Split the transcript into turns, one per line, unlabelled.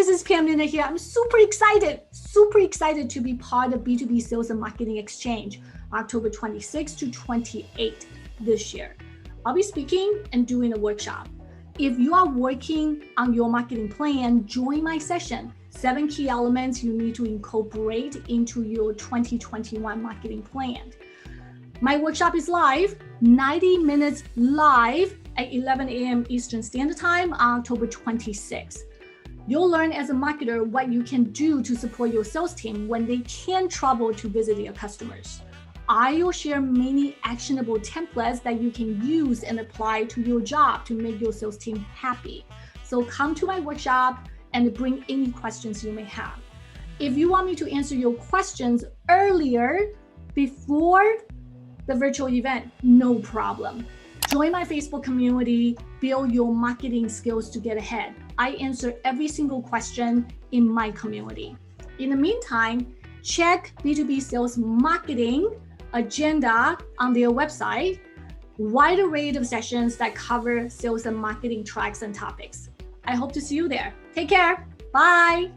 this is Pam Didner here. I'm super excited to be part of B2B Sales and Marketing Exchange, October 26th to 28th this year. I'll be speaking and doing a workshop. If you are working on your marketing plan, join my session. 7 key elements you need to incorporate into your 2021 marketing plan. My workshop is live, 90 minutes live at 11 a.m. Eastern Standard Time on October 26th. You'll learn as a marketer what you can do to support your sales team when they can't travel to visit their customers. I will share many actionable templates that you can use and apply to your job to make your sales team happy. So come to my workshop and bring any questions you may have. If you want me to answer your questions earlier, before the virtual event, no problem. Join my Facebook community, build your marketing skills to get ahead. I answer every single question in my community. In the meantime, check B2B Sales Marketing agenda on their website. Wide array of sessions that cover sales and marketing tracks and topics. I hope to see you there. Take care. Bye.